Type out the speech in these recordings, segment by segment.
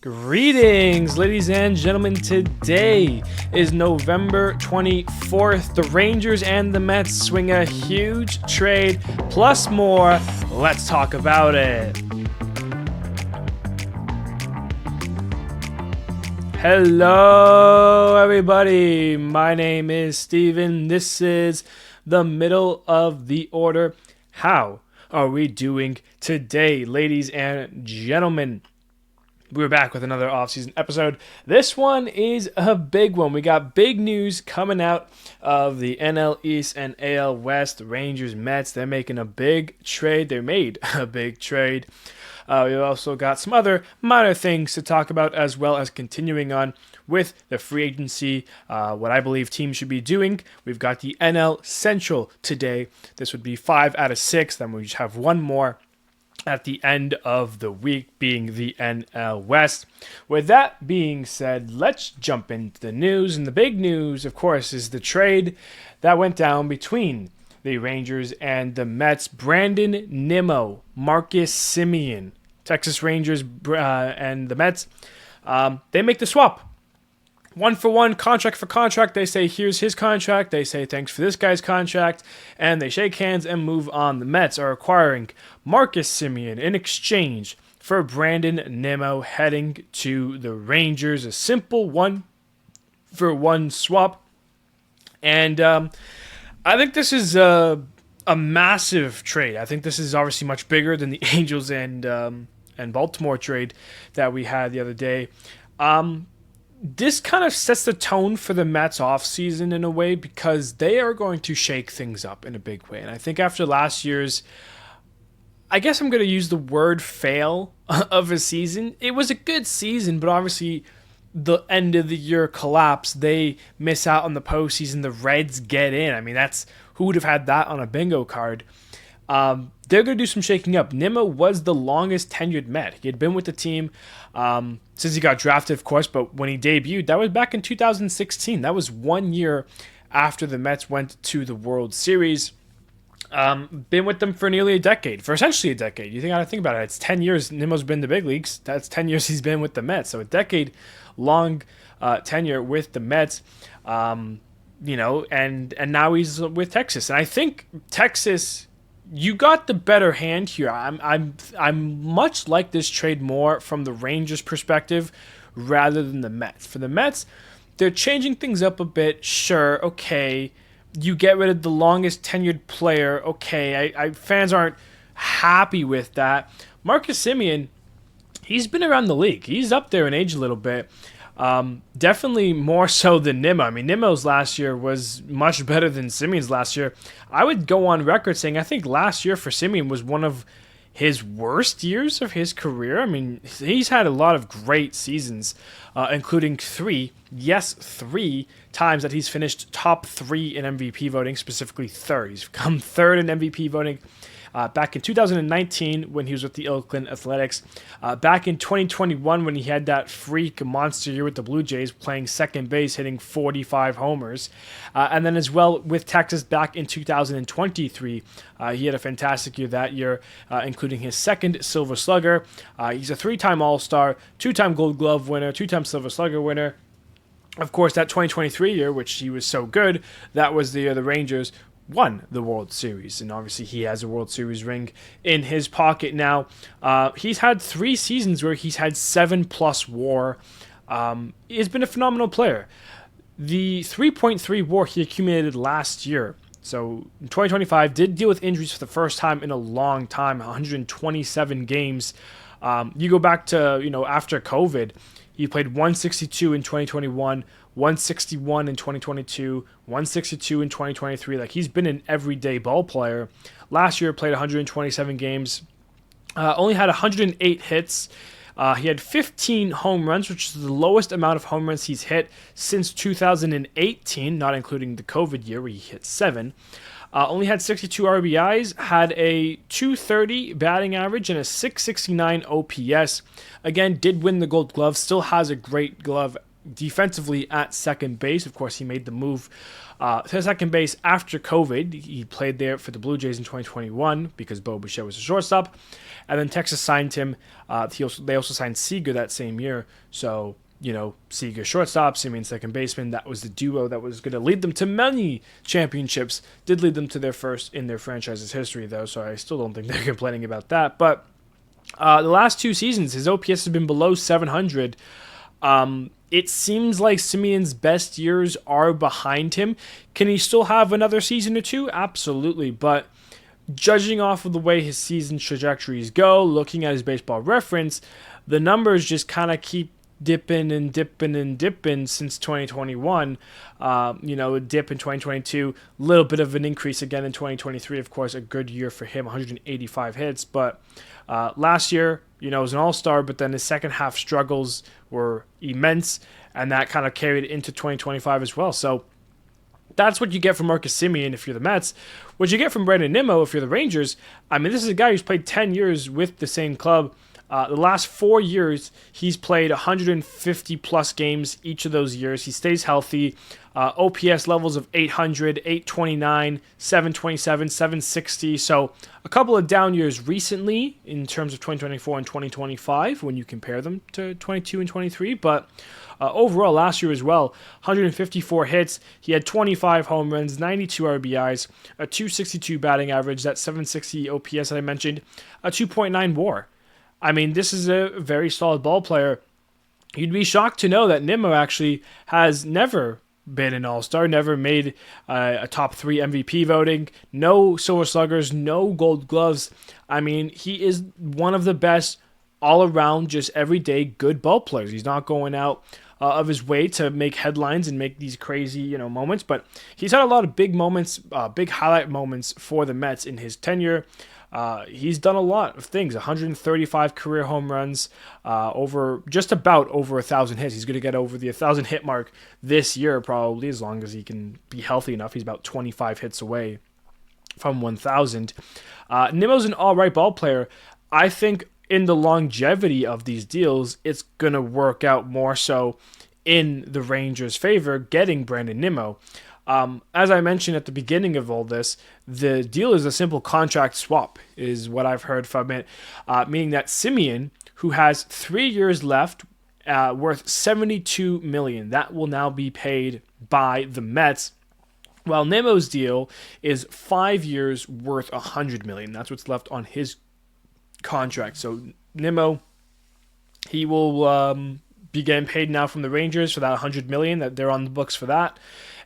Greetings, ladies and gentlemen. Today is November 24th. The Rangers and the Mets swing a huge trade, plus more. Let's talk about it. Hello, everybody. My name is Steven. This is the middle of the order. How are we doing today, ladies and gentlemen? We're back with another offseason episode. This one is a big one. We got big news coming out of the NL East and AL West. The Rangers, Mets, they're making a big trade. They made a big trade. We also got some other minor things to talk about, as well as continuing on with the free agency, what I believe teams should be doing. We've got the NL Central today. This would be 5 out of 6. Then we just have one more at the end of the week, being the NL West. With that being said, let's jump into the news. And the big news, of course, is the trade that went down between the Rangers and the Mets. Brandon Nimmo, Marcus Semien, Texas Rangers and the Mets, they make the swap. 1-for-1, contract for contract. They say, here's his contract. They say, thanks for this guy's contract. And they shake hands and move on. The Mets are acquiring Marcus Semien in exchange for Brandon Nimmo, heading to the Rangers. A simple 1-for-1 swap. And I think this is a massive trade. I think this is obviously much bigger than the Angels and Baltimore trade that we had the other day. This kind of sets the tone for the Mets offseason in a way, because they are going to shake things up in a big way. And I think after last year's, I guess I'm going to use the word fail of a season. It was a good season, but obviously the end of the year collapse. They miss out on the postseason. The Reds get in. I mean, who would have had that on a bingo card? They're going to do some shaking up. Nimmo was the longest tenured Met. He had been with the team since he got drafted, of course, but when he debuted, that was back in 2016. That was 1 year after the Mets went to the World Series. Been with them for nearly a decade, for essentially a decade. You think about it, it's 10 years Nimmo's been in the big leagues. That's 10 years he's been with the Mets. So a decade-long tenure with the Mets. And now he's with Texas. And I think Texas, you got the better hand here. I'm much like this trade more from the Rangers' perspective rather than the Mets. For the Mets, they're changing things up a bit. Sure, okay, you get rid of the longest tenured player. Okay, fans aren't happy with that. Marcus Semien, he's been around the league. He's up there in age a little bit. Definitely more so than Nimmo. I mean, Nimmo's last year was much better than Semien's last year. I would go on record saying I think last year for Semien was one of his worst years of his career. I mean, he's had a lot of great seasons, including three times that he's finished top 3 in MVP voting, specifically third. He's come third in MVP voting. Back in 2019 when he was with the Oakland Athletics. Back in 2021 when he had that freak monster year with the Blue Jays, playing second base, hitting 45 homers. And then as well with Texas back in 2023. He had a fantastic year that year, including his second Silver Slugger. He's a 3-time All-Star, 2-time Gold Glove winner, 2-time Silver Slugger winner. Of course, that 2023 year, which he was so good, that was the year the Rangers won the World Series, and obviously he has a World Series ring in his pocket now. He's had 3 seasons where he's had 7+ WAR. He's been a phenomenal player. The 3.3 WAR he accumulated last year, so in 2025, did deal with injuries for the first time in a long time, 127 games. You go back to, after COVID, he played 162 in 2021, 161 in 2022, 162 in 2023. Like, he's been an everyday ball player. Last year, played 127 games, only had 108 hits. He had 15 home runs, which is the lowest amount of home runs he's hit since 2018, not including the COVID year where he hit 7. Only had 62 RBIs, had a .230 batting average and a .669 OPS. Again, did win the Gold Glove, still has a great glove defensively at second base. Of course, he made the move to second base after COVID. He played there for the Blue Jays in 2021 because Bo Bichette was a shortstop. And then Texas signed him. They also signed Seager that same year. So, Seager shortstop, Semien second baseman. That was the duo that was going to lead them to many championships. Did lead them to their first in their franchise's history, though, so I still don't think they're complaining about that. But the last 2 seasons, his OPS has been below 700. It seems like Semien's best years are behind him. Can he still have another season or two? Absolutely, but judging off of the way his season trajectories go, looking at his baseball reference, the numbers just kind of keep dipping and dipping and dipping since 2021. A dip in 2022, a little bit of an increase again in 2023. Of course, a good year for him, 185 hits. But last year, was an all-star, but then his second half struggles were immense, and that kind of carried into 2025 as well. So that's what you get from Marcus Semien if you're the Mets. What you get from Brandon Nimmo if you're the Rangers, this is a guy who's played 10 years with the same club. The last 4 years, he's played 150-plus games each of those years. He stays healthy. OPS levels of 800, 829, 727, 760. So a couple of down years recently in terms of 2024 and 2025 when you compare them to 22 and 23. But overall, last year as well, 154 hits. He had 25 home runs, 92 RBIs, a 262 batting average, that 760 OPS that I mentioned, a 2.9 WAR. This is a very solid ball player. You'd be shocked to know that Nimmo actually has never been an all-star, never made a top 3 MVP voting, no Silver Sluggers, no Gold Gloves. He is one of the best all-around, just everyday good ball players. He's not going out of his way to make headlines and make these crazy, moments, but he's had a lot of big moments, big highlight moments for the Mets in his tenure. He's done a lot of things, 135 career home runs, over 1,000 hits. He's going to get over the 1,000 hit mark this year, probably, as long as he can be healthy enough. He's about 25 hits away from 1,000. Nimmo's an all-right ball player. I think in the longevity of these deals, it's going to work out more so in the Rangers' favor, getting Brandon Nimmo. As I mentioned at the beginning of all this, the deal is a simple contract swap, is what I've heard from it, meaning that Semien, who has 3 years left, worth $72 million, that will now be paid by the Mets, while Nimmo's deal is 5 years worth $100 million. That's what's left on his contract. So Nimmo, he will be getting paid now from the Rangers for that $100 million, that they're on the books for that.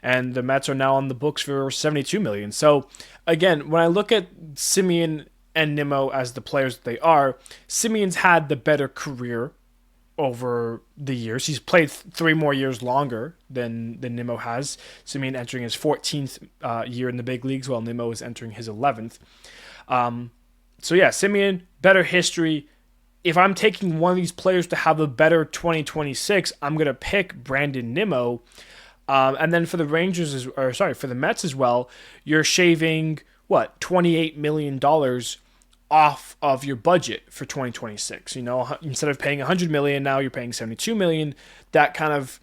And the Mets are now on the books for $72 million. So, again, when I look at Semien and Nimmo as the players that they are, Semien's had the better career over the years. He's played 3 more years longer than Nimmo has. Semien entering his 14th year in the big leagues, while Nimmo is entering his 11th. Semien, better history. If I'm taking one of these players to have a better 2026, I'm going to pick Brandon Nimmo. And then for the for the Mets as well, you're shaving, $28 million off of your budget for 2026. Instead of paying $100 million, now you're paying $72 million. That kind of,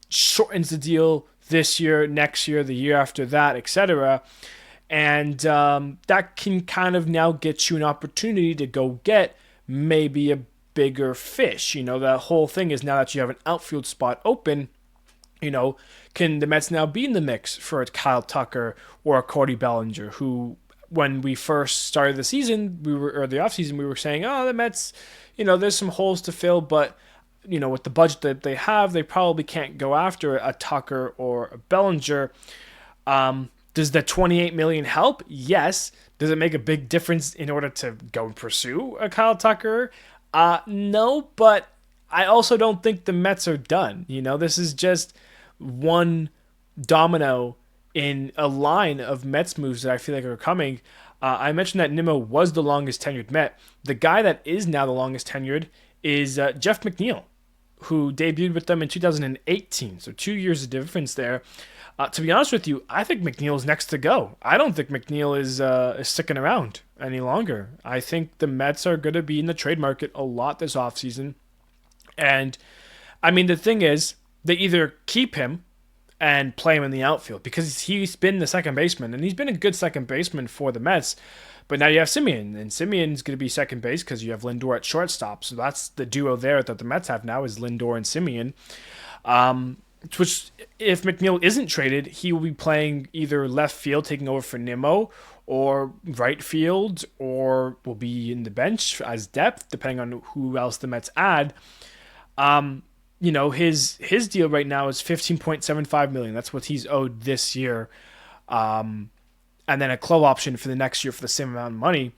shortens the deal this year, next year, the year after that, etc. And that can kind of now get you an opportunity to go get maybe a bigger fish. That whole thing is, now that you have an outfield spot open, can the Mets now be in the mix for a Kyle Tucker or a Cody Bellinger, who, when we first started the season, or the offseason, we were saying, the Mets, there's some holes to fill, but, with the budget that they have, they probably can't go after a Tucker or a Bellinger. Does the $28 million help? Yes. Does it make a big difference in order to go and pursue a Kyle Tucker? No, but I also don't think the Mets are done. This is just one domino in a line of Mets moves that I feel like are coming. I mentioned that Nimmo was the longest tenured Met. The guy that is now the longest tenured is Jeff McNeil, who debuted with them in 2018. So 2 years of difference there. To be honest with you, I think McNeil is next to go. I don't think McNeil is sticking around any longer. I think the Mets are going to be in the trade market a lot this offseason. And, the thing is, they either keep him and play him in the outfield because he's been the second baseman and he's been a good second baseman for the Mets. But now you have Semien, and Semien's going to be second base because you have Lindor at shortstop. So that's the duo there that the Mets have now is Lindor and Semien. Which, if McNeil isn't traded, he will be playing either left field, taking over for Nimmo, or right field, or will be in the bench as depth, depending on who else the Mets add. His deal right now is $15.75 million. That's what he's owed this year. And then a club option for the next year for the same amount of money.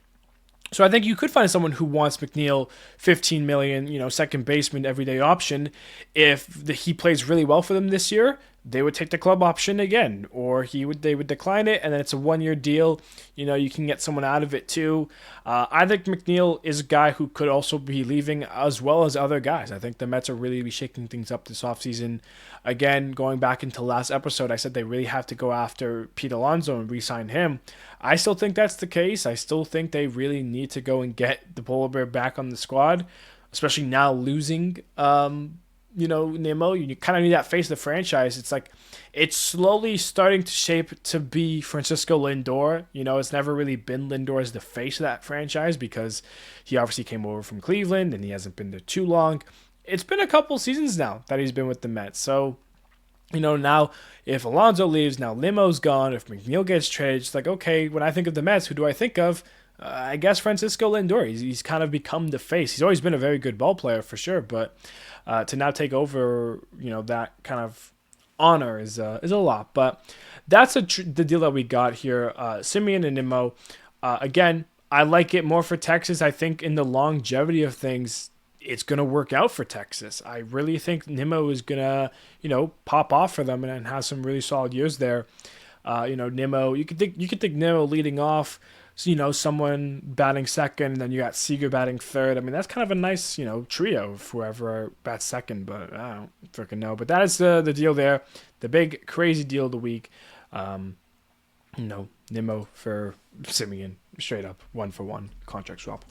So I think you could find someone who wants McNeil $15 million, second baseman, everyday option. If he plays really well for them this year, they would take the club option again, or they would decline it, and then it's a 1-year deal. You can get someone out of it too. I think McNeil is a guy who could also be leaving as well as other guys. I think the Mets are really shaking things up this offseason. Again, going back into last episode, I said they really have to go after Pete Alonso and re-sign him. I still think that's the case. I still think they really need to go and get the Polar Bear back on the squad, especially now losing Nimmo. You kind of need that face of the franchise. It's like it's slowly starting to shape to be Francisco Lindor. It's never really been Lindor as the face of that franchise because he obviously came over from Cleveland and he hasn't been there too long. It's been a couple seasons now that he's been with the Mets. So, now if Alonso leaves, now Nimmo's gone. If McNeil gets traded, it's like, okay, when I think of the Mets, who do I think of? I guess Francisco Lindor. He's kind of become the face. He's always been a very good ball player for sure, but to now take over, that kind of honor is a lot. But that's the deal that we got here. Semien and Nimmo. Again, I like it more for Texas. I think in the longevity of things, it's going to work out for Texas. I really think Nimmo is going to, pop off for them and have some really solid years there. Nimmo, you could think Nimmo leading off, someone batting second, and then you got Seager batting third. I mean, that's kind of a nice, trio of whoever bats second, but I don't freaking know. But that is the deal there. The big crazy deal of the week. Nimmo for Semien, straight up 1-for-1 contract swap.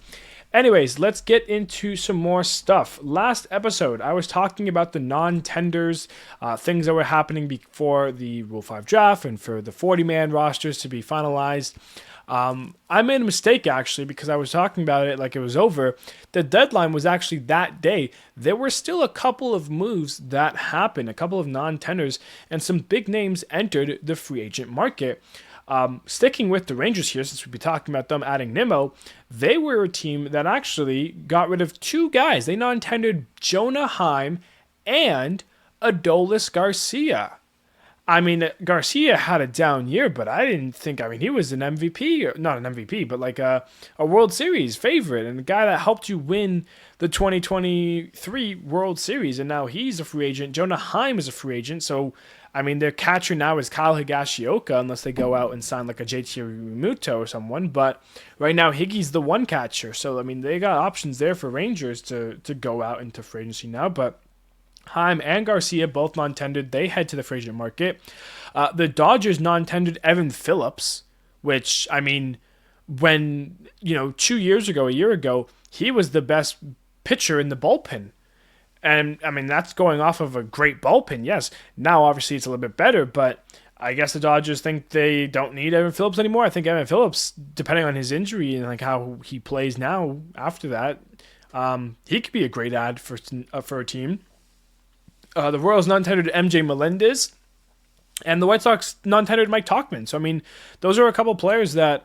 Anyways, let's get into some more stuff. Last episode, I was talking about the non-tenders, things that were happening before the Rule 5 draft and for the 40-man rosters to be finalized. I made a mistake, actually, because I was talking about it like it was over. The deadline was actually that day. There were still a couple of moves that happened, a couple of non-tenders, and some big names entered the free agent market. Sticking with the Rangers here, since we'll be talking about them adding Nimmo, they were a team that actually got rid of two guys. They non-tendered Jonah Heim and Adolis Garcia. I mean, Garcia had a down year, but I didn't think, he was an MVP, or not an MVP, but like a World Series favorite and the guy that helped you win the 2023 World Series, and now he's a free agent. Jonah Heim is a free agent, so their catcher now is Kyle Higashioka, unless they go out and sign like a JT Realmuto or someone. But right now, Higgy's the one catcher. So, they got options there for Rangers to go out into free agency now. But Heim and Garcia year non-tendered. They head to the free agent market. The Dodgers non-tendered Evan Phillips, which, when, 2 years ago, a year ago, he was the best pitcher in the bullpen. And, that's going off of a great bullpen, yes. Now, obviously, it's a little bit better, but I guess the Dodgers think they don't need Evan Phillips anymore. I think Evan Phillips, depending on his injury and how he plays now after that, he could be a great add for a team. The Royals non-tendered MJ Melendez, and the White Sox non-tendered Mike Tauchman. So, those are a couple players that,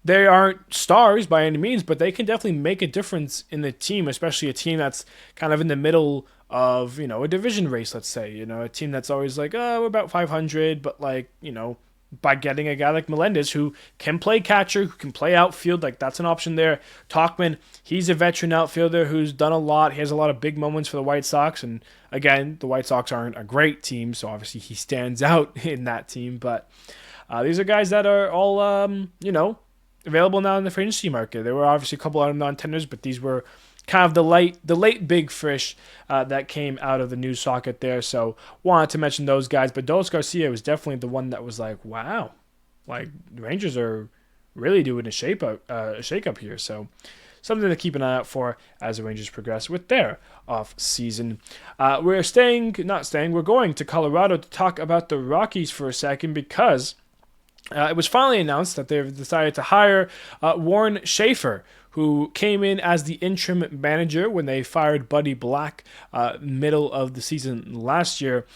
they aren't stars by any means, but they can definitely make a difference in the team, especially a team that's kind of in the middle of, a division race, let's say. A team that's always like, we're about 500, but by getting a guy like Melendez who can play catcher, who can play outfield, that's an option there. Tauchman, he's a veteran outfielder who's done a lot. He has a lot of big moments for the White Sox, and again, the White Sox aren't a great team, so obviously he stands out in that team, but these are guys that are all, available now in the free agency market. There were obviously a couple other non-tenders, but these were kind of the late big fish that came out of the news socket there. So wanted to mention those guys, but Adolis Garcia was definitely the one that was like, wow, the Rangers are really doing a shake up here. So something to keep an eye out for as the Rangers progress with their off-season. We're going to Colorado to talk about the Rockies for a second because it was finally announced that they've decided to hire Warren Schaeffer, who came in as the interim manager when they fired Buddy Black middle of the season last year.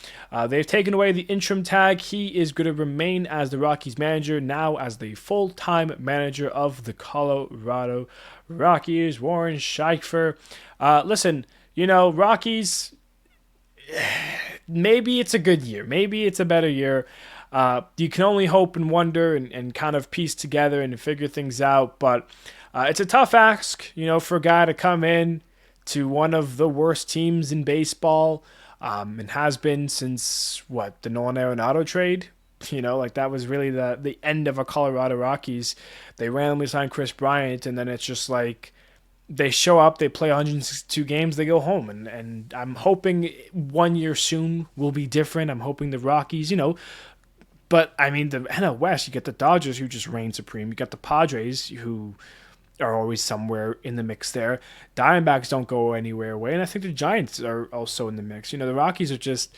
They've taken away the interim tag. He is going to remain as the Rockies manager, now as the full-time manager of the Colorado Rockies. Warren Schaeffer. Listen, Rockies, maybe it's a good year. Maybe it's a better year. You can only hope and wonder and kind of piece together and figure things out, but it's a tough ask, for a guy to come in to one of the worst teams in baseball, and has been since, the Nolan Arenado trade? That was really the end of a Colorado Rockies. They randomly signed Chris Bryant, and then it's just like they show up, they play 162 games, they go home. And I'm hoping 1 year soon will be different. I'm hoping the Rockies, But, the NL West, you get the Dodgers, who just reign supreme. You got the Padres, who are always somewhere in the mix there. Diamondbacks don't go anywhere away, and I think the Giants are also in the mix. The Rockies are just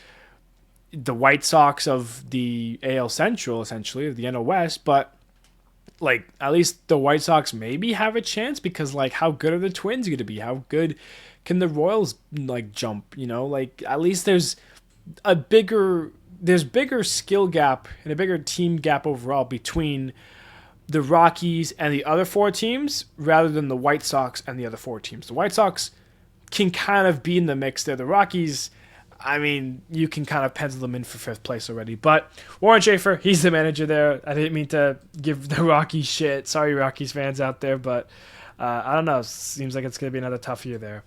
the White Sox of the AL Central, essentially, of the NL West, but, at least the White Sox maybe have a chance because, how good are the Twins going to be? How good can the Royals, jump? At least there's bigger skill gap and a bigger team gap overall between the Rockies and the other four teams rather than the White Sox and the other four teams. The White Sox can kind of be in the mix there. The Rockies, you can kind of pencil them in for fifth place already. But Warren Schaeffer, he's the manager there. I didn't mean to give the Rockies shit. Sorry, Rockies fans out there, but I don't know. Seems like it's going to be another tough year there.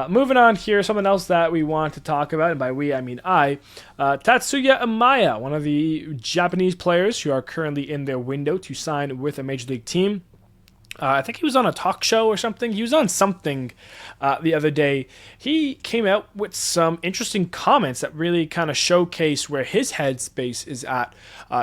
Moving on here, something else that we want to talk about, and by we, I mean I. Tatsuya Imai, one of the Japanese players who are currently in their window to sign with a major league team. I think he was on a talk show or something. He was on something the other day. He came out with some interesting comments that really kind of showcase where his headspace is at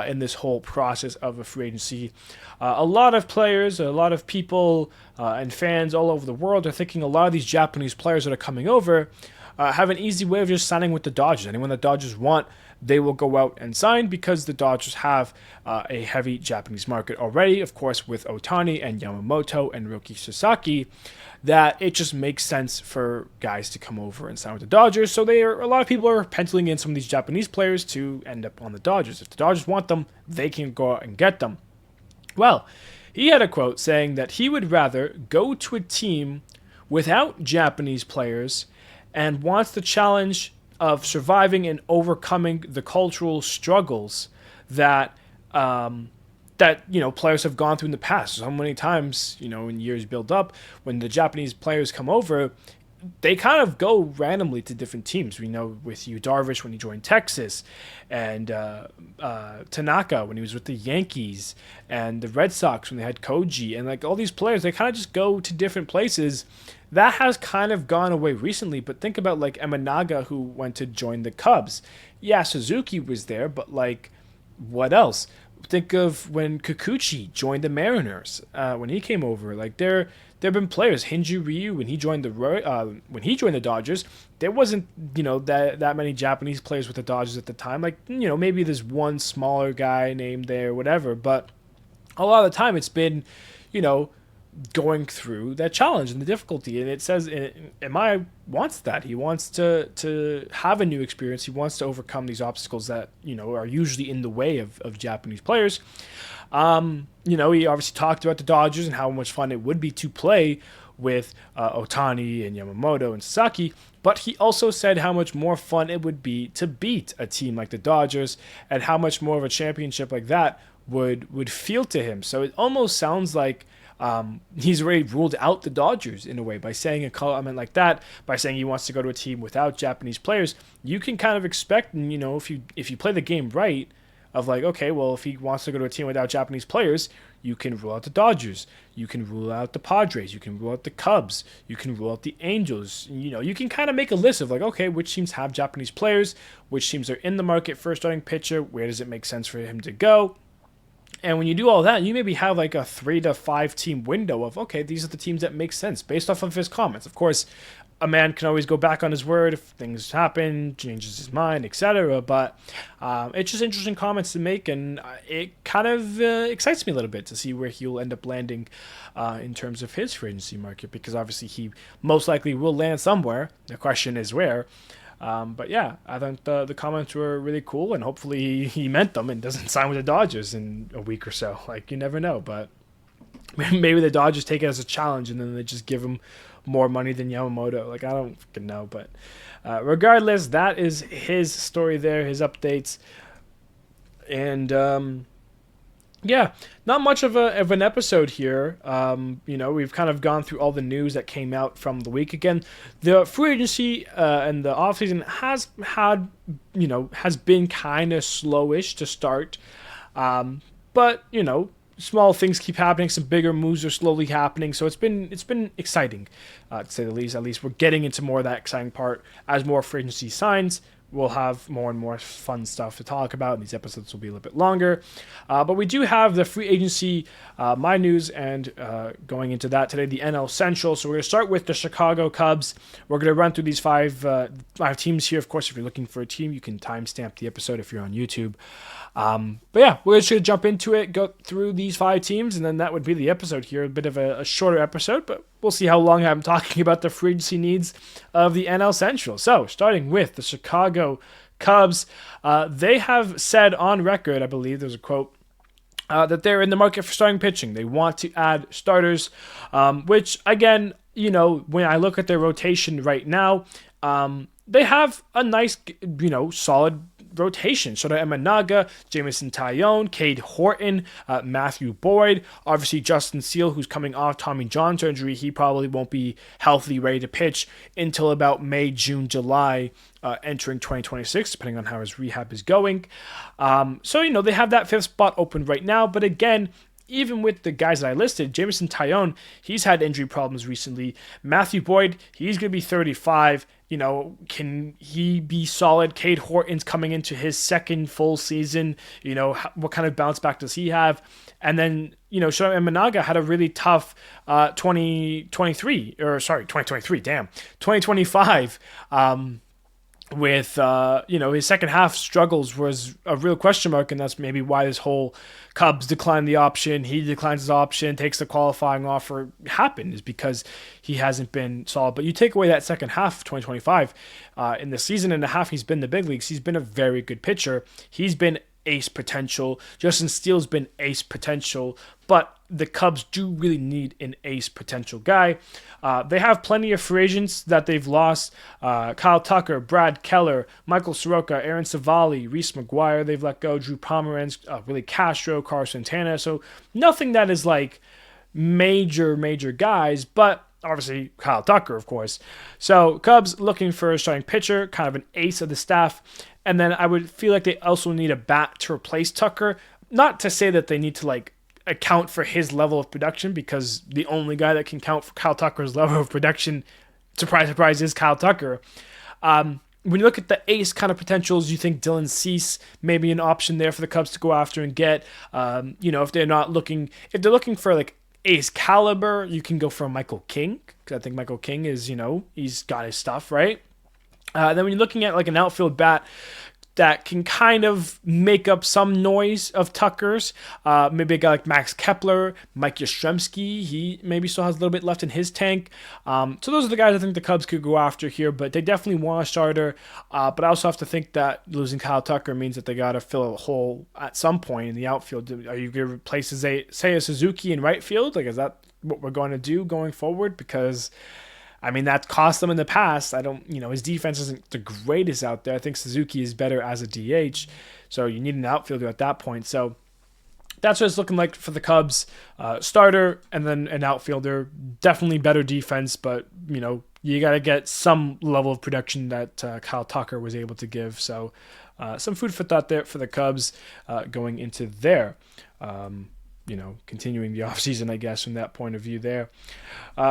in this whole process of a free agency. A lot of players, a lot of people and fans all over the world are thinking a lot of these Japanese players that are coming over have an easy way of just signing with the Dodgers. Anyone the Dodgers want, they will go out and sign because the Dodgers have a heavy Japanese market already, of course, with Ohtani and Yamamoto and Roki Sasaki, that it just makes sense for guys to come over and sign with the Dodgers. So a lot of people are penciling in some of these Japanese players to end up on the Dodgers. If the Dodgers want them, they can go out and get them. Well, he had a quote saying that he would rather go to a team without Japanese players and wants the challenge of surviving and overcoming the cultural struggles that players have gone through in the past. So many times, in years build up, when the Japanese players come over, they kind of go randomly to different teams. We know with Yu Darvish when he joined Texas, and Tanaka when he was with the Yankees, and the Red Sox when they had Koji, and all these players, they kind of just go to different places. That has kind of gone away recently, but think about Eminaga, who went to join the Cubs. Yeah, Suzuki was there, but what else? Think of when Kikuchi joined the Mariners. When he came over, there have been players. Hinju Ryu, when he joined the Dodgers, there wasn't that many Japanese players with the Dodgers at the time. Maybe there's one smaller guy named there, whatever. But a lot of the time, it's been going through that challenge and the difficulty. And it says Imai wants that. He wants to have a new experience. He wants to overcome these obstacles that, are usually in the way of Japanese players. He obviously talked about the Dodgers and how much fun it would be to play with Ohtani and Yamamoto and Sasaki, but he also said how much more fun it would be to beat a team like the Dodgers and how much more of a championship like that would feel to him. So it almost sounds like he's already ruled out the Dodgers in a way by saying a comment like that, by saying he wants to go to a team without Japanese players. You can kind of expect, if you play the game right, of okay, well, if he wants to go to a team without Japanese players, you can rule out the Dodgers, you can rule out the Padres, you can rule out the Cubs, you can rule out the Angels. You can kind of make a list of okay, which teams have Japanese players, which teams are in the market for a starting pitcher, where does it make sense for him to go? And when you do all that, you maybe have like a 3 to 5 team window of, okay, these are the teams that make sense based off of his comments. Of course, a man can always go back on his word if things happen, changes his mind, etc. But it's just interesting comments to make, and it kind of excites me a little bit to see where he'll end up landing in terms of his free agency market, because obviously he most likely will land somewhere. The question is where. But yeah, I think the comments were really cool, and hopefully he meant them and doesn't sign with the Dodgers in a week or so. Like, you never know, but maybe the Dodgers take it as a challenge and then they just give him more money than Yamamoto. Like, I don't fucking know, but regardless, that is his story there, his updates. And yeah, not much of an episode here. We've kind of gone through all the news that came out from the week. Again, the free agency and the offseason has been kind of slowish to start. But small things keep happening. Some bigger moves are slowly happening. So it's been exciting, to say the least. At least we're getting into more of that exciting part as more free agency signs. We'll have more and more fun stuff to talk about, and these episodes will be a little bit longer. But we do have the free agency, my news, and going into that today, the NL Central. So we're going to start with the Chicago Cubs. We're going to run through these five teams here. Of course, if you're looking for a team, you can timestamp the episode if you're on YouTube. But yeah, we're just going to jump into it, go through these 5 teams, and then that would be the episode here. A bit of a shorter episode, but we'll see how long I'm talking about the free agency needs of the NL Central. So, starting with the Chicago Cubs, they have said on record, I believe there's a quote, that they're in the market for starting pitching. They want to add starters, which, again, when I look at their rotation right now, they have a nice, solid rotation. Shota Imanaga, Jameson Taillon, Cade Horton, Matthew Boyd, obviously Justin Steele, who's coming off Tommy John surgery. He probably won't be healthy, ready to pitch until about May, June, July, entering 2026, depending on how his rehab is going. So, they have that 5th spot open right now. But again, even with the guys that I listed, Jameson Taillon, he's had injury problems recently. Matthew Boyd, he's going to be 35. Can he be solid? Cade Horton's coming into his 2nd full season. What kind of bounce back does he have? And then, Shota Imanaga had a really tough 2025. With his second half struggles was a real question mark, and that's maybe why this whole Cubs decline the option, he declines his option, takes the qualifying offer happened, is because he hasn't been solid. But you take away that second half of 2025, in the season and a half he's been in the big leagues, he's been a very good pitcher. He's been ace potential. Justin Steele's been ace potential, but the Cubs do really need an ace potential guy. They have plenty of free agents that they've lost. Kyle Tucker, Brad Keller, Michael Soroka, Aaron Savali, Reese McGuire, they've let go, Drew Pomeranz, Willie Castro, Carlos Santana. So nothing that is like major guys, but obviously Kyle Tucker, of course. So Cubs looking for a starting pitcher, kind of an ace of the staff. And then I would feel like they also need a bat to replace Tucker. Not to say that they need to account for his level of production, because the only guy that can count for Kyle Tucker's level of production, surprise, is Kyle Tucker. When you look at the ace kind of potentials, you think Dylan Cease may be an option there for the Cubs to go after and get. If they're looking for ace caliber, you can go for Michael King, because I think Michael King is, he's got his stuff, right? Then when you're looking at an outfield bat that can kind of make up some noise of Tucker's, maybe a guy like Max Kepler, Mike Yastrzemski, he maybe still has a little bit left in his tank. So those are the guys I think the Cubs could go after here, but they definitely want a starter. But I also have to think that losing Kyle Tucker means that they got to fill a hole at some point in the outfield. Are you going to replace Seiya Suzuki in right field? Is that what we're going to do going forward? Because that cost them in the past. His defense isn't the greatest out there. I think Suzuki is better as a DH, so you need an outfielder at that point. So that's what it's looking like for the Cubs. Starter and then an outfielder. Definitely better defense, but, you got to get some level of production that Kyle Tucker was able to give. So some food for thought there for the Cubs going into there. continuing the offseason, I guess, from that point of view there.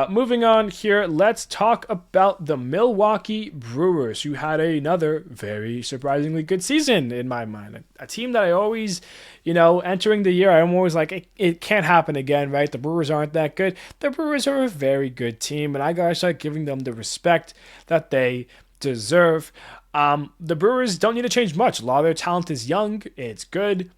Moving on here, let's talk about the Milwaukee Brewers, who had another very surprisingly good season in my mind. A team that I always, entering the year, I'm always like, it can't happen again, right? The Brewers aren't that good. The Brewers are a very good team, and I got to start giving them the respect that they deserve. The Brewers don't need to change much. A lot of their talent is young. It's good.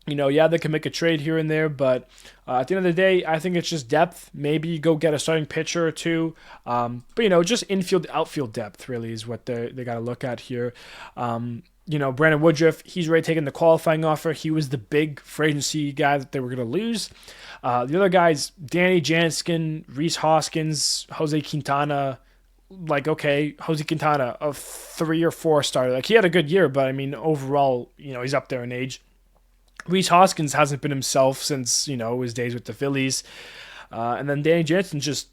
They can make a trade here and there, but at the end of the day, I think it's just depth. Maybe you go get a starting pitcher or two. But just infield, outfield depth really is what they got to look at here. Brandon Woodruff, he's already taken the qualifying offer. He was the big free agency guy that they were going to lose. The other guys, Danny Jansen, Rhys Hoskins, Jose Quintana. Jose Quintana, a 3 or 4 starter. He had a good year, but overall, he's up there in age. Rhys Hoskins hasn't been himself since, his days with the Phillies. And then Danny Jansen's just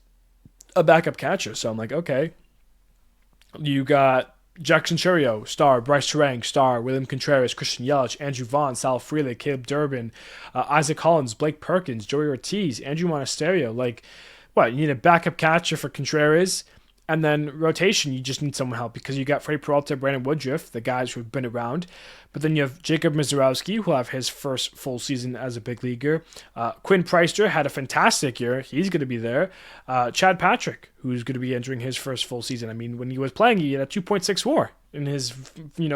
a backup catcher. So I'm like, okay. You got Jackson Churio, star. Bryce Terang, star. William Contreras, Christian Yelich, Andrew Vaughn, Sal Frelick, Caleb Durbin, Isaac Collins, Blake Perkins, Joey Ortiz, Andrew Monasterio. You need a backup catcher for Contreras. And then rotation, you just need someone help because you got Freddie Peralta, Brandon Woodruff, the guys who have been around. But then you have Jacob Mizorowski, who will have his first full season as a big leaguer. Quinn Preister had a fantastic year. He's going to be there. Chad Patrick, who's going to be entering his first full season. When he was playing, he had a 2.6 WAR in his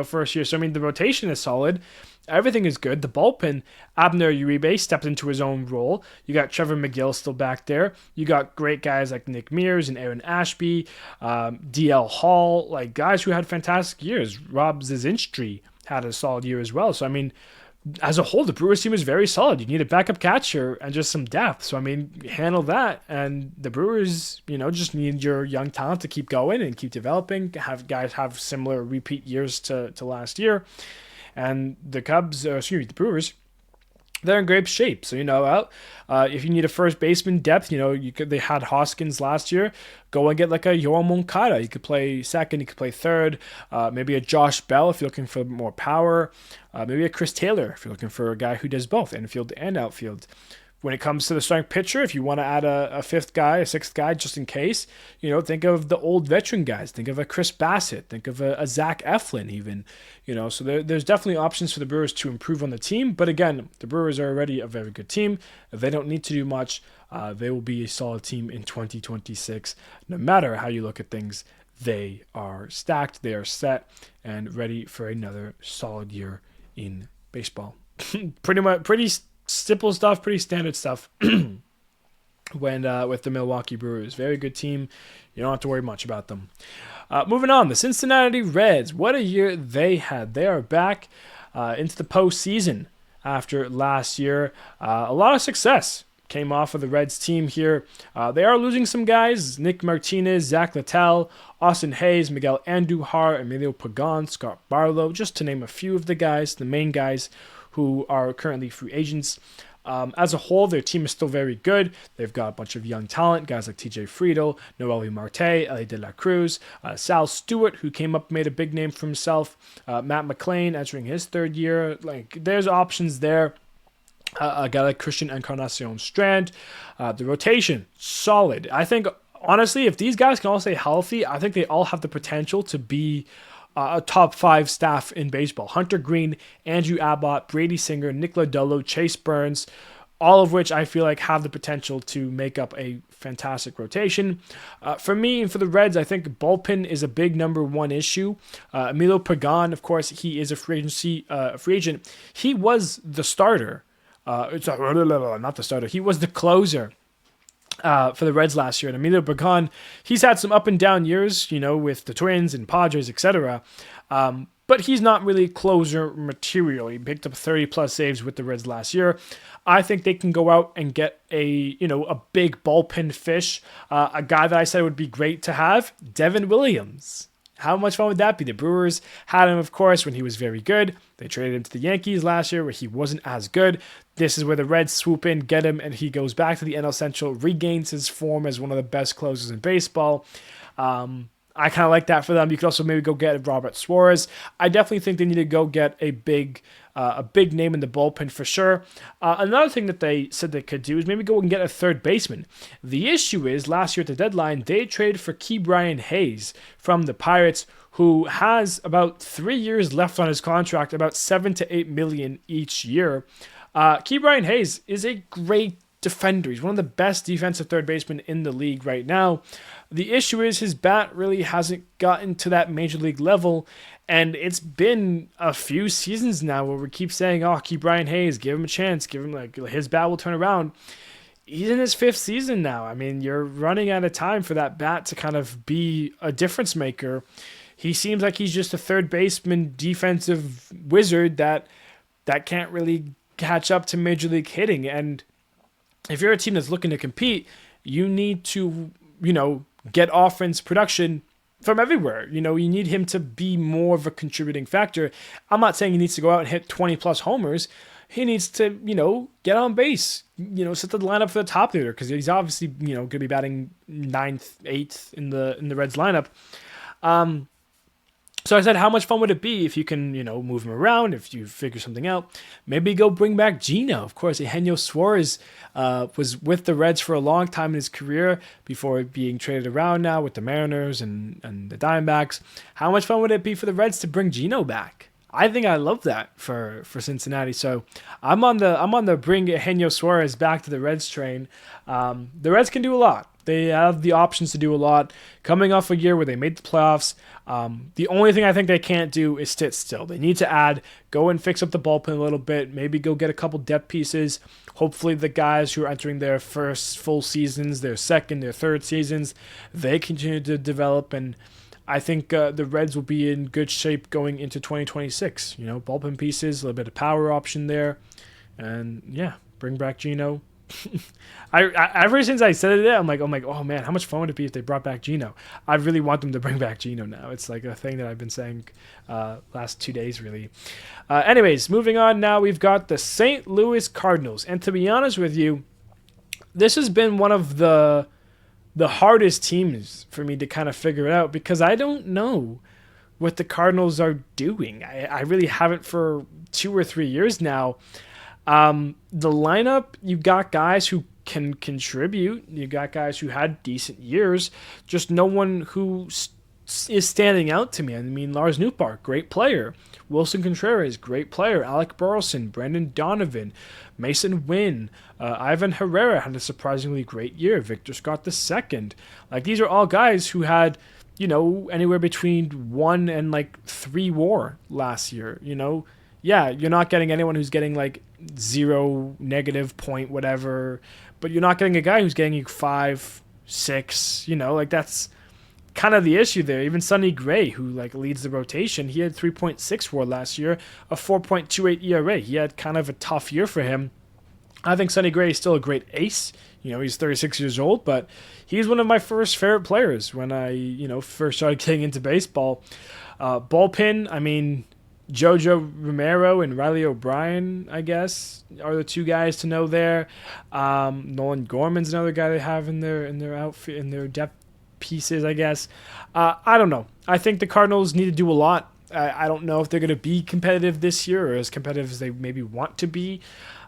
first year. So, the rotation is solid. Everything is good. The bullpen, Abner Uribe stepped into his own role. You got Trevor McGill still back there. You got great guys like Nick Mears and Aaron Ashby, DL Hall, guys who had fantastic years. Rob Zizinski had a solid year as well. So, as a whole, the Brewers team is very solid. You need a backup catcher and just some depth. So, handle that. And the Brewers, just need your young talent to keep going and keep developing. Have guys have similar repeat years to last year. And the the Brewers, they're in great shape. So, if you need a first baseman depth, they had Hoskins last year. Go and get a Yoel Moncada. You could play second, you could play third. Maybe a Josh Bell if you're looking for more power. Maybe a Chris Taylor if you're looking for a guy who does both, infield and outfield. When it comes to the starting pitcher, if you want to add a fifth guy, a sixth guy, just in case, think of the old veteran guys. Think of a Chris Bassett. Think of a Zach Eflin even. So there's definitely options for the Brewers to improve on the team. But again, the Brewers are already a very good team. They don't need to do much. They will be a solid team in 2026. No matter how you look at things, they are stacked, they are set, and ready for another solid year in baseball. Pretty simple stuff, pretty standard stuff with the Milwaukee Brewers. Very good team. You don't have to worry much about them. Moving on, the Cincinnati Reds. What a year they had. They are back into the postseason after last year. A lot of success came off of the Reds team here. They are losing some guys. Nick Martinez, Zach Littell, Austin Hayes, Miguel Andujar, Emilio Pagan, Scott Barlow, just to name a few of the guys, the main guys who are currently free agents. As a whole, their team is still very good. They've got a bunch of young talent, guys like TJ Friedl, Noel Marte, Ellie De La Cruz, Sal Stewart, who came up and made a big name for himself, Matt McClain entering his third year. There's options there. A guy like Christian Encarnacion Strand. The rotation, solid. I think, honestly, if these guys can all stay healthy, I think they all have the potential to be a top 5 staff in baseball. Hunter Green, Andrew Abbott, Brady Singer, Nick Lodolo, Chase Burns, all of which I feel like have the potential to make up a fantastic rotation. For me and for the Reds, I think bullpen is a big number one issue. Emilio Pagan, of course, he is a free agent. He was the starter. Not the starter. He was the closer for the Reds last year. And Emilio Pagan, he's had some up and down years, with the Twins and Padres, etc. But he's not really closer material. He picked up 30-plus saves with the Reds last year. I think they can go out and get a big bullpen fish. A guy that I said would be great to have, Devin Williams. How much fun would that be? The Brewers had him, of course, when he was very good. They traded him to the Yankees last year where he wasn't as good. This is where the Reds swoop in, get him, and he goes back to the NL Central, regains his form as one of the best closers in baseball. I kind of like that for them. You could also maybe go get Robert Suarez. I definitely think they need to go get a big name in the bullpen for sure. Another thing that they said they could do is maybe go and get a third baseman. The issue is last year at the deadline, they traded for Ke'Bryan Hayes from the Pirates, who has about 3 years left on his contract, about $7 to $8 million each year. Ke'Bryan Hayes is a great defender. He's one of the best defensive third basemen in the league right now. The issue is his bat really hasn't gotten to that major league level, and it's been a few seasons now where we keep saying, oh, Ke'Bryan Hayes, give him a chance, give him, like, his bat will turn around. He's in his 5th season now. I mean, you're running out of time for that bat to kind of be a difference maker. He seems like he's just a third baseman defensive wizard that can't really catch up to major league hitting. And if you're a team that's looking to compete, you need to, get offense production from everywhere. You need him to be more of a contributing factor. I'm not saying he needs to go out and hit 20 plus homers. He needs to, get on base, set the lineup for the top leader, because he's obviously, going to be batting 9th, 8th in the Reds lineup. So I said, how much fun would it be if you can, move him around, if you figure something out? Maybe go bring back Gino. Of course, Eugenio Suarez was with the Reds for a long time in his career before being traded around now with the Mariners and the Diamondbacks. How much fun would it be for the Reds to bring Gino back? I think I love that for Cincinnati. So I'm on the bring Eugenio Suarez back to the Reds train. The Reds can do a lot. They have the options to do a lot. Coming off a year where they made the playoffs, the only thing I think they can't do is sit still. They need to go and fix up the bullpen a little bit, maybe go get a couple depth pieces. Hopefully the guys who are entering their first full seasons, their second, their third seasons, they continue to develop, and I think the Reds will be in good shape going into 2026. Bullpen pieces, a little bit of power option there, and yeah, bring back Gino. I ever since I said it, I'm like, oh man, how much fun would it be if they brought back Gino? I really want them to bring back Gino now. It's like a thing that I've been saying last 2 days, really. Anyways, moving on now, we've got the St. Louis Cardinals. And to be honest with you, this has been one of the hardest teams for me to kind of figure out, because I don't know what the Cardinals are doing. I really haven't for 2 or 3 years now. The lineup, you got guys who can contribute. You got guys who had decent years. Just no one who is standing out to me. I mean, Lars Nootbaar, great player. Wilson Contreras, great player. Alec Burleson, Brandon Donovan, Mason Wynn, Ivan Herrera had a surprisingly great year. Victor Scott II. Like, these are all guys who had, anywhere between 1 and 3 WAR last year. Yeah, you're not getting anyone who's getting 0, negative point, whatever, but you're not getting a guy who's getting you 5, 6, that's kind of the issue there. Even Sonny Gray, who leads the rotation, he had 3.6 WAR last year, a 4.28 ERA. He had kind of a tough year for him. I think Sonny Gray is still a great ace. He's 36 years old, but he's one of my first favorite players when I, first started getting into baseball. Bullpen, I mean, Jojo Romero and Riley O'Brien, I guess, are the 2 guys to know there. Nolan Gorman's another guy they have in their outfit, in their depth pieces, I guess. I don't know. I think the Cardinals need to do a lot. I don't know if they're going to be competitive this year, or as competitive as they maybe want to be.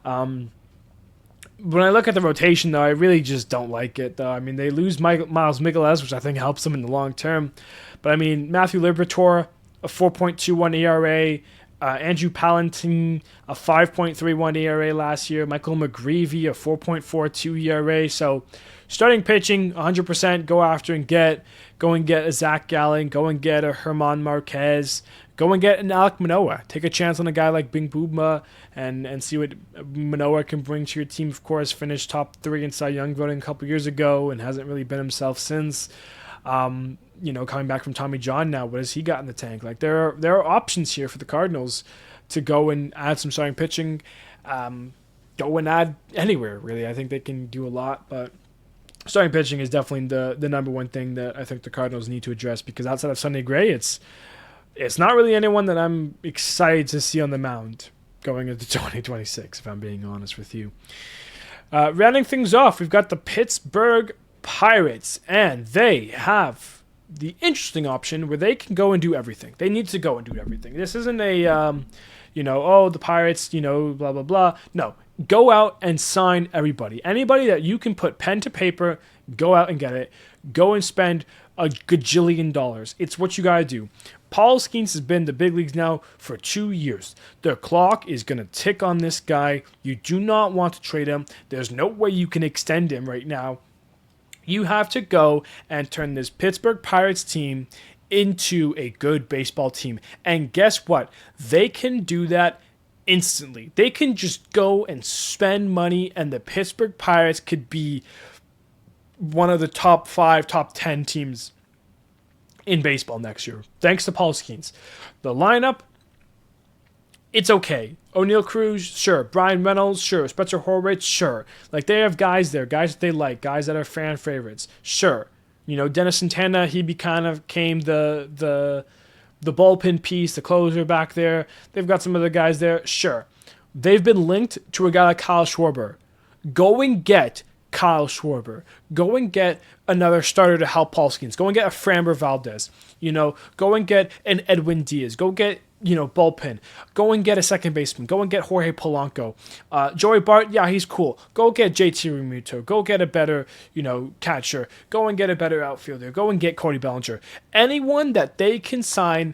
When I look at the rotation, though, I really just don't like it, though. I mean, they lose Miles Mikolas, which I think helps them in the long term. But, I mean, Matthew Liberatore, a 4.21 ERA. Andrew Palantin, a 5.31 ERA last year. Michael McGreevy, a 4.42 ERA. So starting pitching, 100%, go after and get. Go and get a Zach Gallen. Go and get a Herman Marquez. Go and get an Alek Manoah. Take a chance on a guy like Bing Booma and see what Manoah can bring to your team. Of course, finished top 3 in Cy Young voting a couple years ago and hasn't really been himself since. Coming back from Tommy John now, what has he got in the tank? There are options here for the Cardinals to go and add some starting pitching. Go and add anywhere, really. I think they can do a lot, but starting pitching is definitely the number one thing that I think the Cardinals need to address, because outside of Sonny Gray, it's not really anyone that I'm excited to see on the mound going into 2026, if I'm being honest with you. Rounding things off, we've got the Pittsburgh Pirates, and they have the interesting option where they can go and do everything. They need to go and do everything. This isn't a, the Pirates, blah, blah, blah. No, go out and sign everybody. Anybody that you can put pen to paper, go out and get it. Go and spend a gajillion dollars. It's what you got to do. Paul Skeens has been in the big leagues now for 2 years. The clock is going to tick on this guy. You do not want to trade him. There's no way you can extend him right now. You have to go and turn this Pittsburgh Pirates team into a good baseball team. And guess what? They can do that instantly. They can just go and spend money, and the Pittsburgh Pirates could be one of the top 5, top 10 teams in baseball next year, thanks to Paul Skeens. The lineup, it's okay. O'Neal Cruz, sure. Brian Reynolds, sure. Spencer Horwitz, sure. Like, they have guys there, guys that they like, guys that are fan favorites, sure. Dennis Santana, he became the bullpen piece, the closer back there. They've got some other guys there, sure. They've been linked to a guy like Kyle Schwarber. Go and get Kyle Schwarber. Go and get another starter to help Paul Skeens. Go and get a Framber Valdez. Go and get an Edwin Diaz. Go get, bullpen. Go and get a second baseman. Go and get Jorge Polanco. Joey Bart, yeah, he's cool. Go get JT Realmuto. Go get a better, catcher. Go and get a better outfielder. Go and get Cody Bellinger. Anyone that they can sign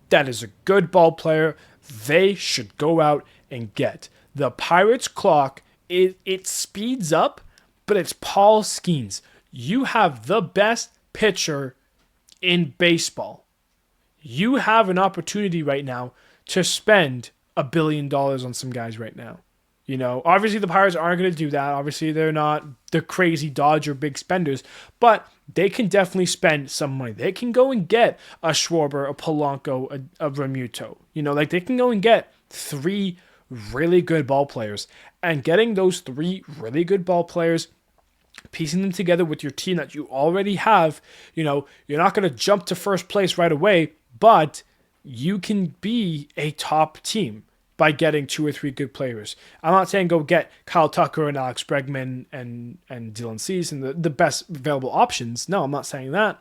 that is a good ball player, they should go out and get. The Pirates clock, it speeds up, but it's Paul Skeens. You have the best pitcher in baseball. You have an opportunity right now to spend $1 billion on some guys right now. Obviously the Pirates aren't going to do that. Obviously they're not the crazy Dodger big spenders, but they can definitely spend some money. They can go and get a Schwarber, a Polanco, a Realmuto. They can go and get 3 really good ball players, and getting those 3 really good ball players, piecing them together with your team that you already have, you're not going to jump to first place right away, but you can be a top team by getting 2 or 3 good players. I'm not saying go get Kyle Tucker and Alex Bregman and Dylan Cease and the best available options. No, I'm not saying that.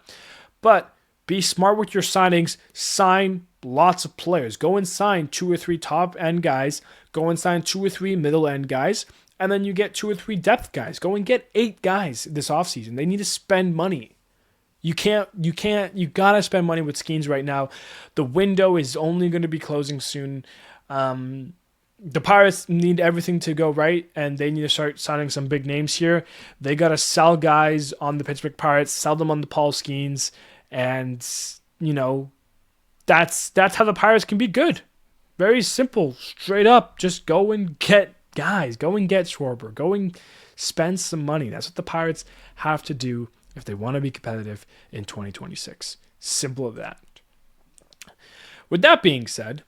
But be smart with your signings. Sign lots of players. Go and sign 2 or 3 top end guys. Go and sign 2 or 3 middle end guys. And then you get 2 or 3 depth guys. Go and get 8 guys this offseason. They need to spend money. You gotta spend money with Skeens right now. The window is only going to be closing soon. The Pirates need everything to go right, and they need to start signing some big names here. They gotta sell guys on the Pittsburgh Pirates, sell them on the Paul Skeens, and that's how the Pirates can be good. Very simple, straight up. Just go and get guys. Go and get Schwarber. Go and spend some money. That's what the Pirates have to do if they want to be competitive in 2026. Simple as that. With that being said,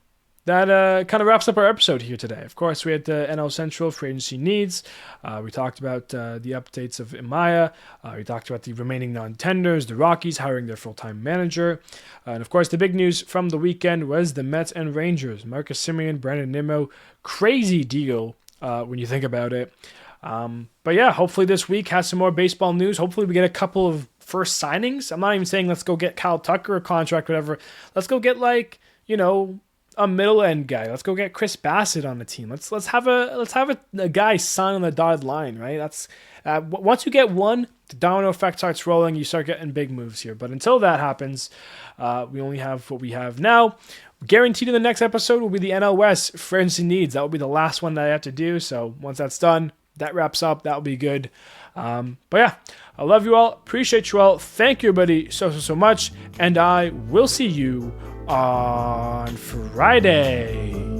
that kind of wraps up our episode here today. Of course, we had the NL Central free agency needs. We talked about the updates of Imai. We talked about the remaining non-tenders, the Rockies hiring their full-time manager. And of course, the big news from the weekend was the Mets and Rangers. Marcus Semien, Brandon Nimmo. Crazy deal when you think about it. But yeah, hopefully this week has some more baseball news. Hopefully we get a couple of first signings. I'm not even saying let's go get Kyle Tucker a contract, whatever. Let's go get a middle end guy. Let's go get Chris Bassett on the team. Let's have a guy sign on the dotted line, right? That's once you get one, the domino effect starts rolling. You start getting big moves here. But until that happens, we only have what we have now. Guaranteed in the next episode will be the NL West free agency needs. That will be the last one that I have to do. So once that's done, that wraps up. That'll be good. But yeah, I love you all. Appreciate you all. Thank you, everybody, so much. And I will see you on Friday.